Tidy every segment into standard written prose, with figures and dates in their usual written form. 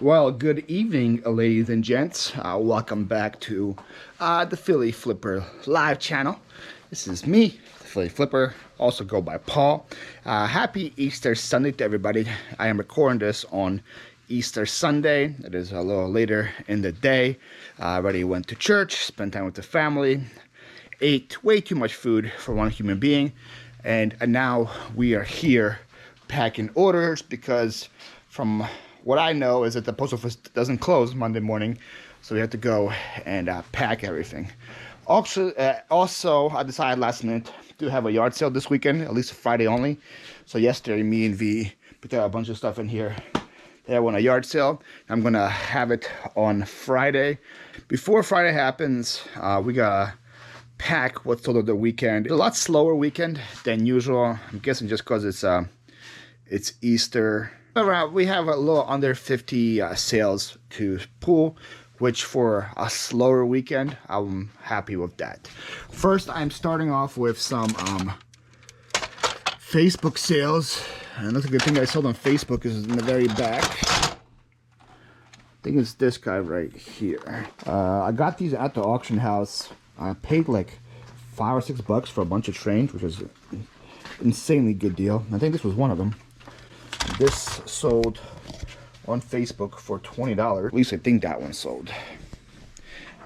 Well, good evening, ladies and gents. Welcome back to the Philly Flipper live channel. This is me, the Philly Flipper, also go by Paul. Happy Easter Sunday to everybody. I am recording this on Easter Sunday. It is a little later in the day. I already went to church, spent time with the family, ate way too much food for one human being, and now we are here packing orders because from what I know is that the post office doesn't close Monday morning, so we have to go and pack everything. Also, I decided last minute to have a yard sale this weekend, at least Friday only. So yesterday, me and V put a bunch of stuff in here. They went a yard sale. I'm gonna have it on Friday. Before Friday happens, we gotta pack what's sold over the weekend. It's a lot slower weekend than usual. I'm guessing just because it's Easter. We have a little under 50 sales to pull, which for a slower weekend, I'm happy with that. First, I'm starting off with some Facebook sales. And that's a good thing I sold on Facebook is in the very back. I think it's this guy right here. I got these at the auction house. I paid like $5 or $6 for a bunch of trains, which was an insanely good deal. I think this was one of them. This sold on Facebook for $20. At least I think that one sold.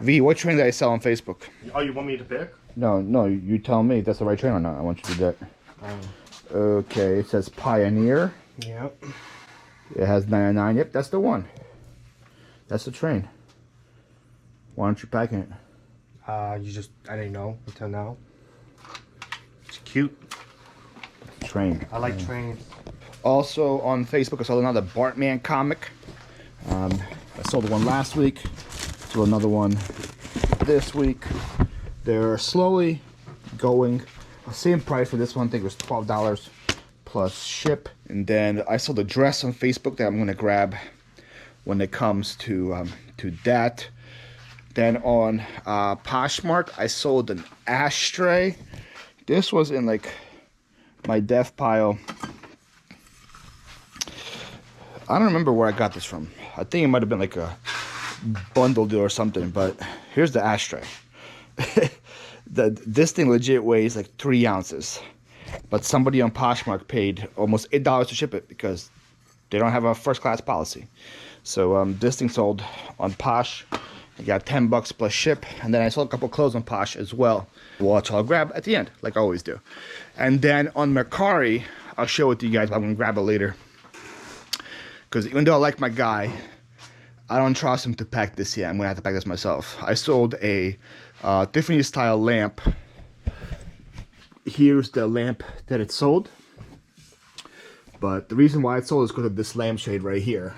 V, what train did I sell on Facebook? Oh, you want me to pick? No, you tell me if that's the right train or not. I want you to do that. Okay, it says Pioneer. Yep. It has 99. Yep, that's the one. That's the train. Why aren't you packing it? I didn't know until now. It's cute. Train. I like trains. Also on Facebook, I sold another Bartman comic. I sold one last week. Sold another one this week. They're slowly going. Same price for this one. I think it was $12 plus ship. And then I sold a dress on Facebook that I'm gonna grab when it comes to that. Then on Poshmark, I sold an ashtray. This was in like my death pile. I don't remember where I got this from. I think it might have been like a bundle deal or something, but here's the ashtray. This thing legit weighs like 3 ounces, but somebody on Poshmark paid almost $8 to ship it because they don't have a first class policy. So this thing sold on Posh. I got $10 plus ship, and then I sold a couple clothes on Posh as well, which I'll grab at the end, like I always do. And then on Mercari, I'll show it to you guys, but I'm gonna grab it later. Because even though I like my guy, I don't trust him to pack this yet. I'm gonna have to pack this myself. I sold a Tiffany style lamp. Here's the lamp that it sold. But the reason why it sold is because of this lampshade right here.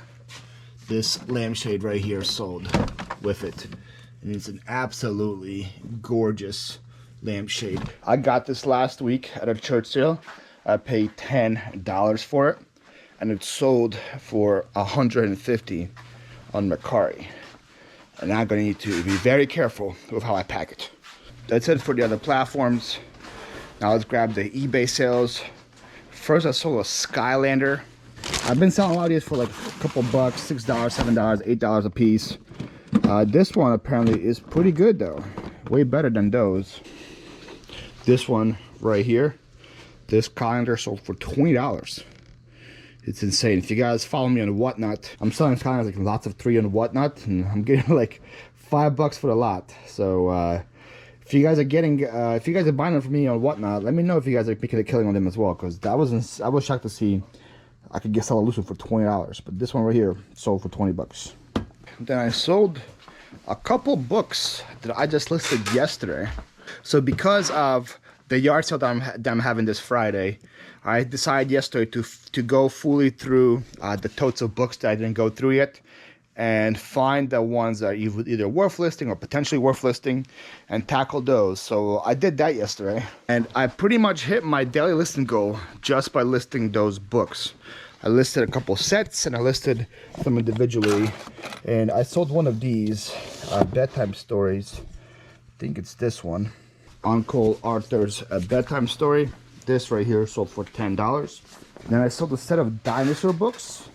This lampshade right here sold with it. And it's an absolutely gorgeous lampshade. I got this last week at a church sale. I paid $10 for it. And it sold for $150 on Mercari. And I'm gonna need to be very careful with how I pack it. That's it for the other platforms. Now let's grab the eBay sales. First, I sold a Skylander. I've been selling a lot of these for like a couple bucks, $6, $7, $8 a piece. This one apparently is pretty good though. Way better than those. This one right here, this calendar sold for $20. It's insane. If you guys follow me on Whatnot, I'm selling calendars like lots of 3 on Whatnot, and I'm getting like $5 for the lot. So if you guys are buying them from me on Whatnot, let me know if you guys are making a killing on them as well, because I was shocked to see I could sell a loose one for $20, but this one right here sold for $20. Then I sold a couple books that I just listed yesterday. So because of the yard sale that I'm having this Friday, I decided yesterday to go fully through the totes of books that I didn't go through yet and find the ones that are either worth listing or potentially worth listing and tackle those. So I did that yesterday, and I pretty much hit my daily listing goal just by listing those books. I listed a couple sets and I listed them individually, and I sold one of these bedtime stories. I think it's this one, Uncle Arthur's bedtime story. This right here sold for $10. Then I sold a set of dinosaur books.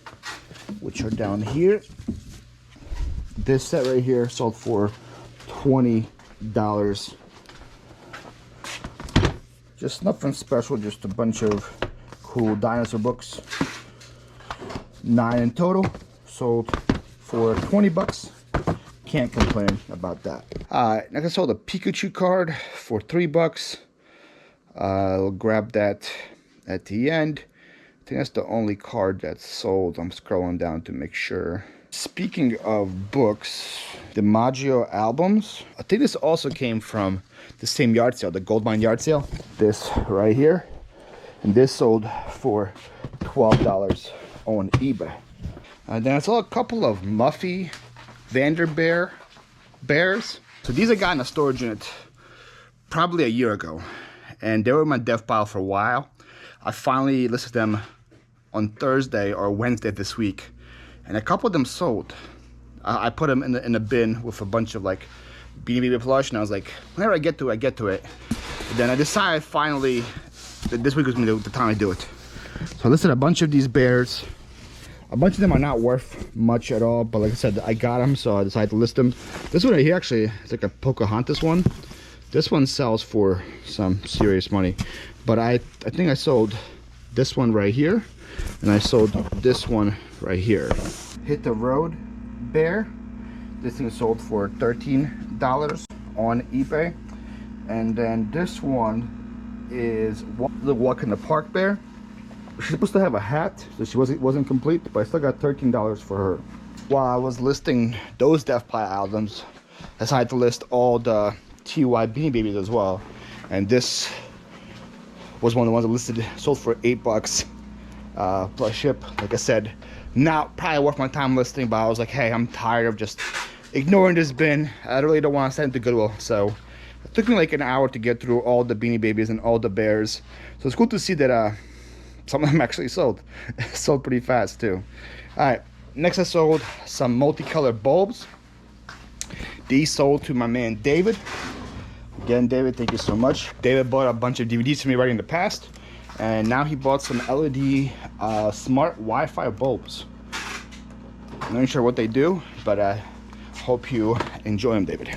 which are down here. This set right here sold for $20. Just nothing special, just a bunch of cool dinosaur books. 9 in total, sold for 20 bucks. Can't complain about that. Next I sold a Pikachu card for 3 bucks. I'll grab that at the end. I think that's the only card that's sold. I'm scrolling down to make sure. Speaking of books, the Maggio albums. I think this also came from the same yard sale, the Goldmine yard sale. This right here. And this sold for $12 on eBay. And then I saw a couple of Muffy Vanderbeer bears. So these I got in a storage unit probably a year ago. And they were in my dev pile for a while. I finally listed them on Thursday or Wednesday this week. And a couple of them sold. I put them in a bin with a bunch of like Beanie Baby plush, and I was like, whenever I get to it, I get to it. But then I decided finally that this week was gonna be the time I do it. So I listed a bunch of these bears. A bunch of them are not worth much at all, but like I said, I got them, so I decided to list them. This one right here actually is like a Pocahontas one. This one sells for some serious money, but I think I sold this one right here, and I sold this one right here. Hit the Road bear. This thing sold for $13 on eBay, and then this one is the Walk in the Park bear. She's supposed to have a hat, so she wasn't complete, but I still got $13 for her. While I was listing those Death Pie albums, I decided to list all the TY Beanie Babies as well. And this was one of the ones that listed, sold for 8 bucks plus ship. Like I said, not probably worth my time listing, but I was like, hey, I'm tired of just ignoring this bin. I really don't want to send it to Goodwill. So it took me like an hour to get through all the Beanie Babies and all the bears. So it's cool to see that some of them actually sold. Sold pretty fast too. All right, next I sold some multicolored bulbs. These sold to my man David. Again, David, thank you so much. David bought a bunch of DVDs for me right in the past, and now he bought some LED smart Wi-Fi bulbs. I'm not sure what they do, but I hope you enjoy them, David.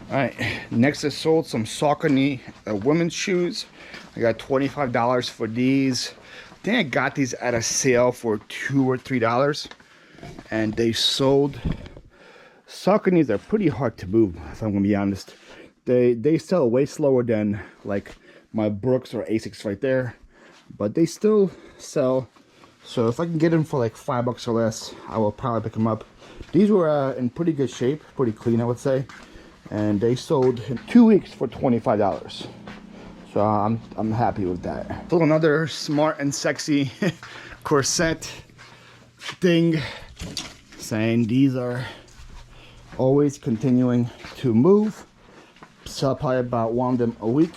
All right, next I sold some Saucony women's shoes. I got $25 for these. I think I got these at a sale for $2 or $3, and they sold. Sauconys are pretty hard to move, if I'm gonna be honest. They sell way slower than like my Brooks or Asics right there, but they still sell. So if I can get them for like $5 or less, I will probably pick them up. These were in pretty good shape, pretty clean, I would say, and they sold in 2 weeks for $25. So I'm happy with that. So another smart and sexy corset thing, saying these are always continuing to move. Sell probably about one of them a week.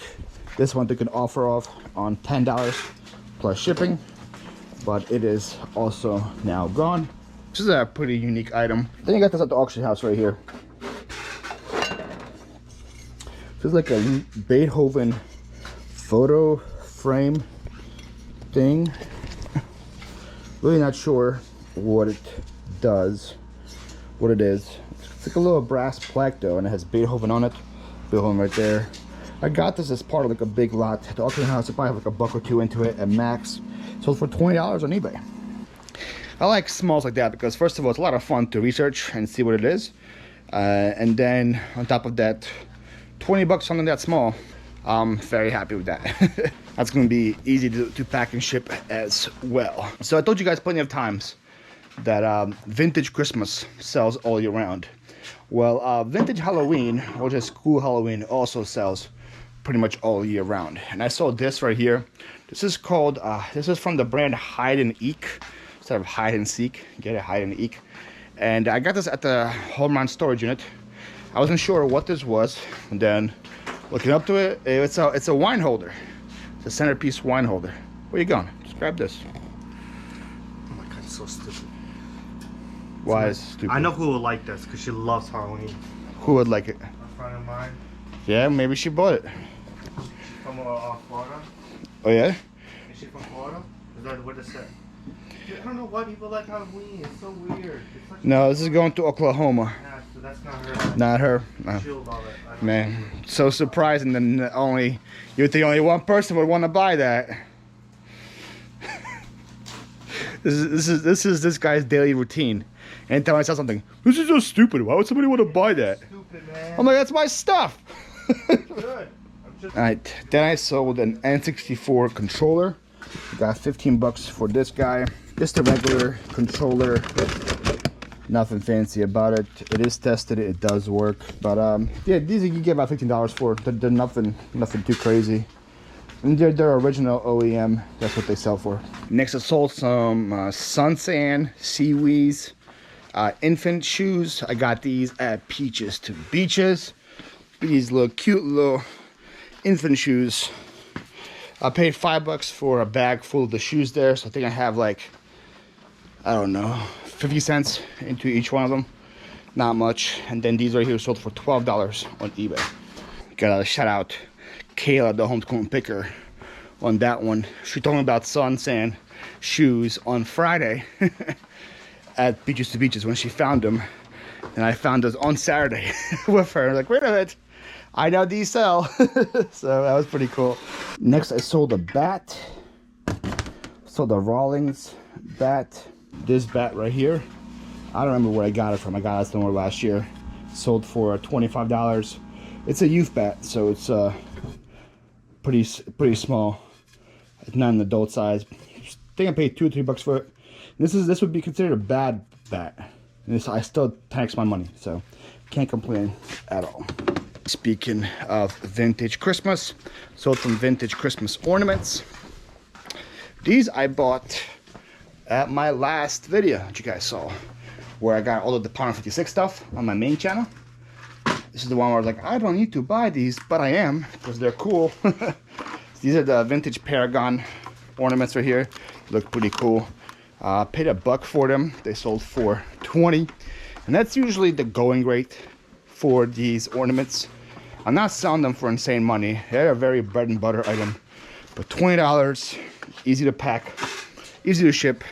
This one they can offer off on $10 plus shipping, but it is also now gone. This is a pretty unique item. Then you got this at the auction house right here. This is like a Beethoven photo frame thing. Really not sure what it does, what it is. It's like a little brass plaque though, and it has Beethoven on it. Beethoven right there. I got this as part of like a big lot at the auction house. I probably have like $1 or $2 into it at max. Sold for $20 on eBay. I like smalls like that because first of all, it's a lot of fun to research and see what it is. And then on top of that, 20 bucks something that small. I'm very happy with that. That's going to be easy to pack and ship as well. So I told you guys plenty of times that vintage Christmas sells all year round. Well, vintage Halloween, or just cool Halloween, also sells pretty much all year round. And I saw this right here. This is called, this is from the brand Hide and Eek. Instead of Hide and Seek, get it, Hide and Eek. And I got this at the home run storage unit. I wasn't sure what this was, and then looking up to it, it's a wine holder. It's a centerpiece wine holder. Where you going? Just grab this. Oh my god, it's so stupid. Why is it stupid? I know who would like this because she loves Halloween. Who would like it? A friend of mine. Yeah, maybe she bought it. She's from Florida. Oh yeah? Is she from Florida? Is that what it said? Dude, I don't know why people like Halloween. It's so weird. It's such No, this is going to Oklahoma. Yeah, so that's not her. Not her. No. She'll love it. I don't Man, know. so surprising that you'd think only one person would want to buy that. This is this guy's daily routine. Anytime I saw something, this is so stupid. Why would somebody want to buy that? Stupid, man. I'm like, that's my stuff. Good. Alright, then I sold an N64 controller. Got 15 bucks for this guy. Just a regular controller. Nothing fancy about it. It is tested, it does work. But yeah, these you get about $15 for. They're nothing too crazy. And they're their original OEM. That's what they sell for. Next I sold some Sunsan Seawees infant shoes. I got these at Peaches to Beaches. These little cute little infant shoes. I paid $5 for a bag full of the shoes there, so I think I have like, I don't know, 50 cents into each one of them. Not much. And then these right here sold for $12 on eBay. Gotta shout out Kayla, the homeschool picker, on that one. She told me about Sunsan shoes on Friday at Beaches to Beaches when she found them. And I found those on Saturday with her. I was like, wait a minute, I know these sell. So that was pretty cool. Next I sold a bat. Sold a Rawlings bat. This bat right here, I don't remember where I got it from. I got it somewhere last year. Sold for $25. It's a youth bat, so it's pretty small. It's not an adult size. I think I paid $2 or $3 for it. This would be considered a bad bat. And this, I still tax my money, so can't complain at all. Speaking of vintage Christmas, sold some vintage Christmas ornaments. These I bought at my last video that you guys saw, where I got all of the Power 56 stuff on my main channel. This is the one where I was like, I don't need to buy these, but I am, because they're cool. These are the vintage Paragon ornaments right here. Look pretty cool. Paid $1 for them. They sold for $20, and that's usually the going rate for these ornaments. I'm not selling them for insane money. They're a very bread and butter item, but $20, easy to pack, easy to ship,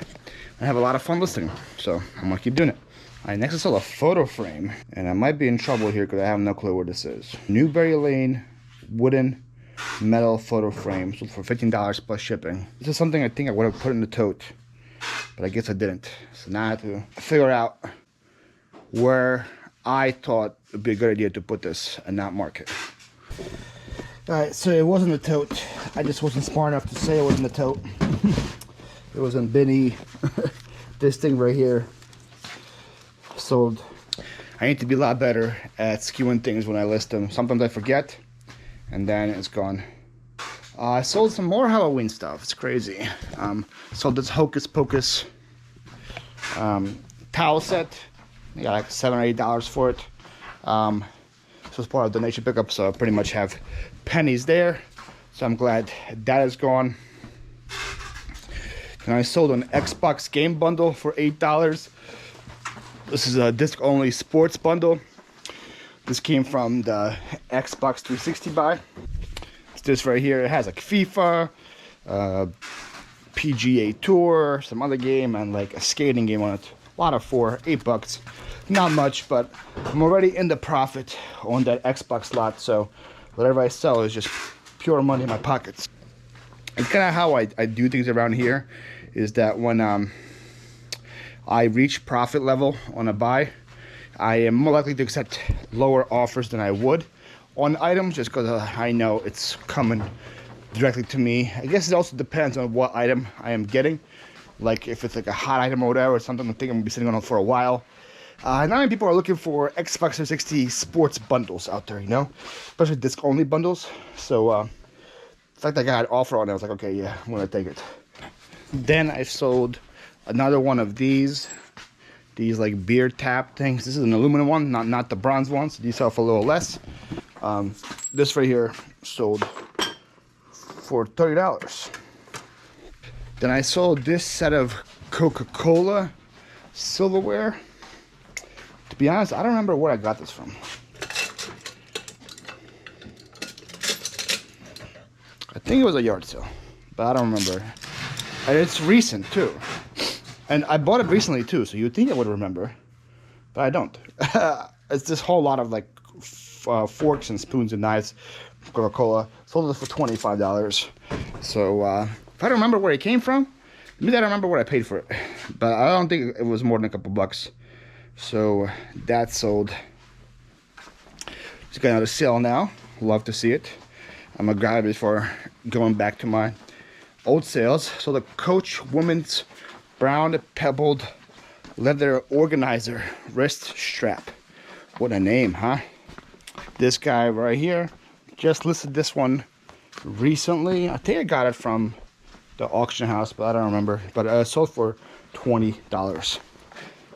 and have a lot of fun listing them. So I'm gonna keep doing it. All right, next I sold a photo frame, and I might be in trouble here because I have no clue what this is. Newberry Lane wooden metal photo frame, sold for $15 plus shipping. This is something I think I would have put in the tote, but I guess I didn't. So now I have to figure out where I thought it would be a good idea to put this and not mark it. Alright, so it wasn't a tote. I just wasn't smart enough to say it wasn't a tote. It was in Binny. This thing right here sold. I need to be a lot better at skewing things when I list them. Sometimes I forget, and then it's gone. I sold some more Halloween stuff. It's crazy. Sold this Hocus Pocus towel set. I got like $7 or $8 for it. So it's part of the donation pickup, so I pretty much have pennies there. So I'm glad that is gone. And I sold an Xbox game bundle for $8. This is a disc-only sports bundle. This came from the Xbox 360 buy. It's this right here. It has like FIFA, PGA Tour, some other game, and like a skating game on it. A lot of for $8. Not much, but I'm already in the profit on that Xbox slot, so whatever I sell is just pure money in my pockets. It's kind of how I do things around here, is that when I reach profit level on a buy, I am more likely to accept lower offers than I would on items, just because I know it's coming directly to me. I guess it also depends on what item I am getting. Like if it's like a hot item or whatever, or something I think I'm gonna be sitting on it for a while. Not many people are looking for Xbox 360 sports bundles out there, you know, especially disc-only bundles. So the fact that I got an offer on it, I was like, okay, yeah, I'm gonna take it. Then I sold another one of these like beer tap things. This is an aluminum one, not the bronze ones. These sell for a little less. This right here sold for $30. Then I sold this set of Coca-Cola silverware. To be honest, I don't remember where I got this from. I think it was a yard sale, but I don't remember. And it's recent too. And I bought it recently too, so you'd think I would remember, but I don't. It's this whole lot of like forks and spoons and knives. Coca-Cola sold it for $25. So if I don't remember where it came from, maybe I don't remember what I paid for it, but I don't think it was more than a couple bucks. So that sold. It's got another sale now. Love to see it. I'm gonna grab it before going back to my old sales. So the Coach Women's Brown Pebbled Leather Organizer Wrist Strap. What a name, huh? This guy right here, just listed this one recently. I think I got it from the auction house, but I don't remember. But it sold for $20.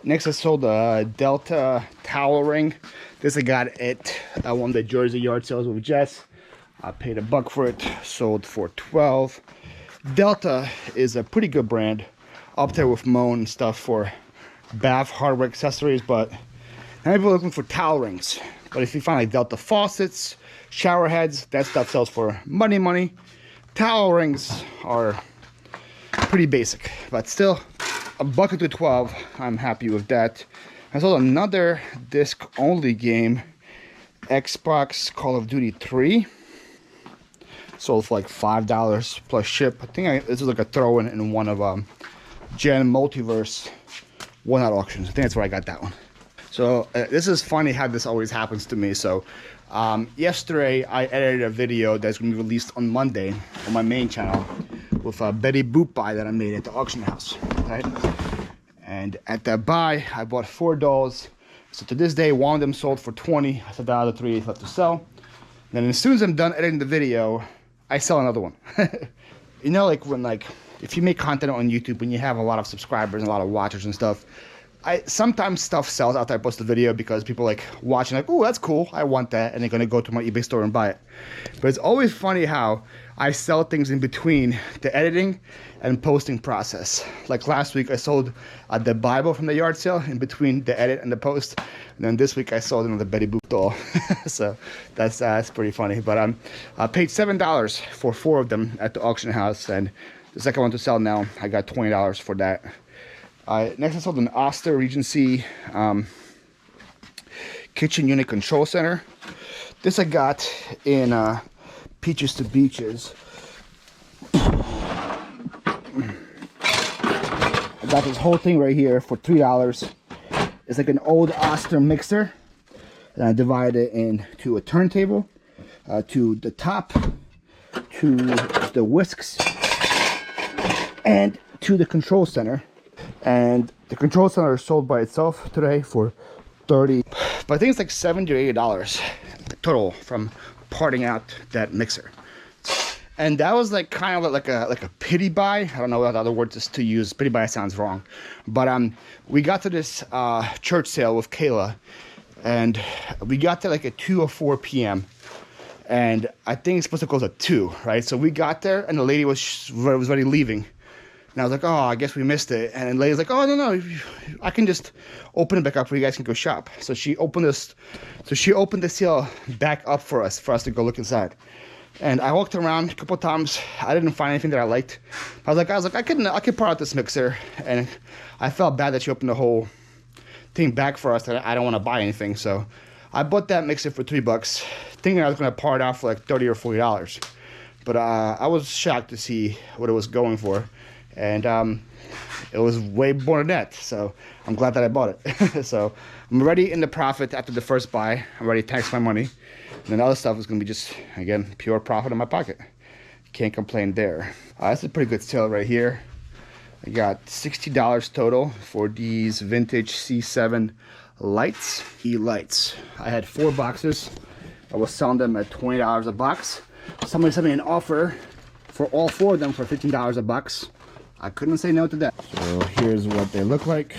Next, I sold a Delta towel ring. This I got at one of the Jersey yard sales with Jess. I paid $1 for it, sold for $12. Delta is a pretty good brand, up there with Moan and stuff for bath hardware accessories, but now people are looking for towel rings. But if you find like Delta faucets, shower heads, that stuff sells for money. Towel rings are pretty basic, but still $1 to $12. I'm happy with that. I sold another disc only game, Xbox Call of Duty 3. Sold for like $5 plus ship. I think this is like a throw-in in one of Gen Multiverse one-out auctions. I think that's where I got that one. So this is funny how this always happens to me. So yesterday I edited a video that's going to be released on Monday on my main channel with a Betty Boop buy that I made at the auction house, right? And at that buy, I bought 4 dolls. So to this day, one of them sold for 20. I said the other 3 left to sell. And then as soon as I'm done editing the video, I sell another one. You know, like when if you make content on YouTube and you have a lot of subscribers and a lot of watchers and stuff, sometimes stuff sells after I post the video because people like watching like, oh, that's cool, I want that, and they're gonna go to my eBay store and buy it. But it's always funny how I sell things in between the editing and posting process. Like last week I sold the Bible from the yard sale in between the edit and the post, and then this week I sold another Betty Boop doll. So that's pretty funny. But I paid $7 for 4 of them at the auction house, and the second one to sell now, I got $20 for that. Next I sold an Oster Regency kitchen unit control center. This I got in Peaches to Beaches. I got this whole thing right here for $3. It's like an old Oster mixer. And I divided it into a turntable, to the top, to the whisks, and to the control center. And the control center is sold by itself today for $30. But I think it's like $70 or $80 total from parting out that mixer. And that was like kind of like a pity buy. I don't know what other words is to use. Pity buy sounds wrong. But we got to this church sale with Kayla, and we got there like at 2 or 4 p.m. And I think it's supposed to close at 2, right? So we got there, and the lady was already leaving. And I was like, oh, I guess we missed it. And the lady's like, oh, no, I can just open it back up where you guys can go shop. So she opened the sale back up for us to go look inside. And I walked around a couple times. I didn't find anything that I liked. I was like, I could part out this mixer. And I felt bad that she opened the whole thing back for us, that I don't want to buy anything. So I bought that mixer for $3, thinking I was going to part out for like $30 or $40. But I was shocked to see what it was going for. And it was way more than that, so I'm glad that I bought it. So I'm already in the profit after the first buy. I'm already taxed my money, and then the other stuff is going to be just, again, pure profit in my pocket. Can't complain there. That's a pretty good sale right here. I got $60 total for these vintage C7 lights. E-lights. I had 4 boxes. I was selling them at $20 a box. Somebody sent me an offer for all 4 of them for $15 a box. I couldn't say no to that. So here's what they look like.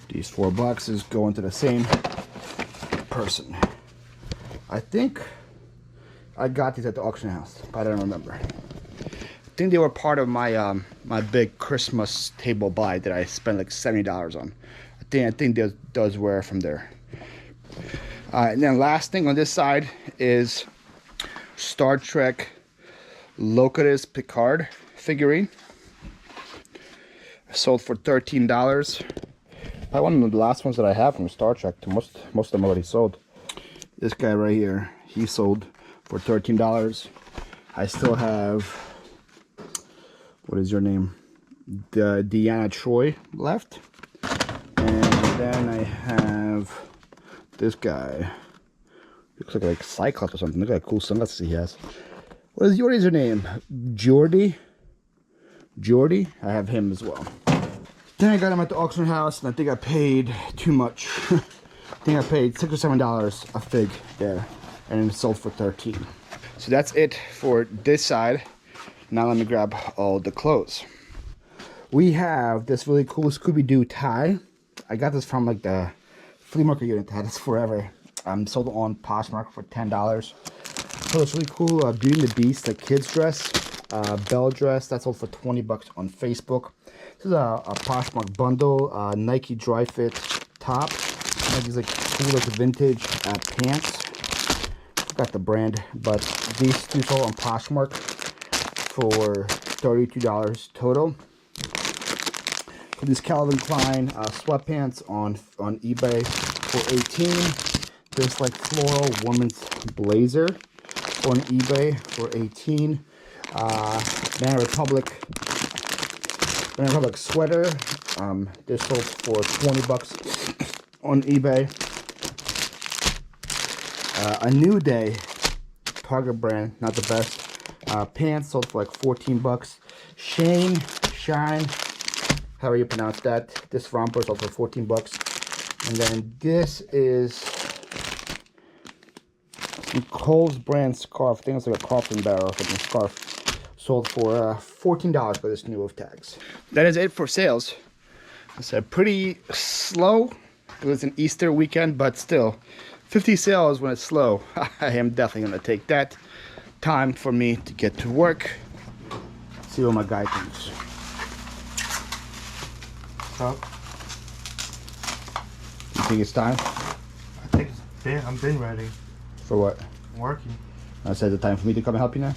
These 4 boxes go into the same person. I think I got these at the auction house, but I don't remember. I think they were part of my my big Christmas table buy that I spent like $70 on. I think those were from there. And then last thing on this side is Star Trek Locatus Picard figurine. Sold for $13. I one of the last ones that I have from Star Trek. Most of them already sold. This guy right here, he sold for $13. I still have, what is your name? The Deanna Troy left. And then I have this guy. Looks like Cyclops or something. Look at that cool sunglasses he has. What is your name? Jordy? I have him as well. Then I got him at the auction house, and I think I paid too much. I think I paid $6 or $7 a fig there, and it sold for $13. So that's it for this side. Now let me grab all the clothes. We have this really cool Scooby-Doo tie. I got this from like the flea market unit. Had this forever. Sold it on Poshmark for $10. So it's really cool. Beauty and the Beast, like kids dress, Belle dress. That's sold for $20 on Facebook. This is a Poshmark bundle. Nike dry fit top. These like cool like vintage pants. Got the brand, but these two sold on Poshmark for $32 total. These Calvin Klein sweatpants on eBay for $18. This like floral woman's blazer on eBay for $18. Banana Republic sweater. This sold for $20 on eBay. A New Day Target brand, not the best. Pants sold for like $14. Shine, however you pronounce that. This romper sold for $14. And then this is some Kohl's brand scarf. I think it's like a coffin barrel or something scarf. Sold for $14 for this new with tags. That is it for sales. It's pretty slow. It was an Easter weekend, but still. 50 sales when it's slow. I am definitely going to take that. Time for me to get to work. See what my guy thinks. So, You think it's time? I think I'm been ready. For what? I'm working. I said the time for me to come and help you now?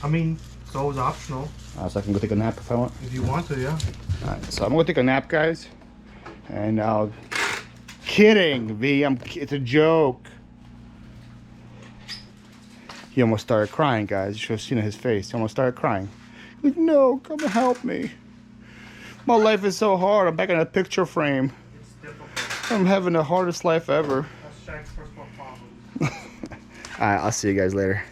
I mean, it's always optional. So I can go take a nap if I want? If you want to, yeah. Alright, so I'm going to take a nap, guys. And I'll... Kidding, V. It's a joke. He almost started crying, guys. You should have seen his face. He almost started crying. Like, no, come and help me. My life is so hard. I'm back in a picture frame. It's difficult. I'm having the hardest life ever. That's Shank's first world problem. Alright, I'll see you guys later.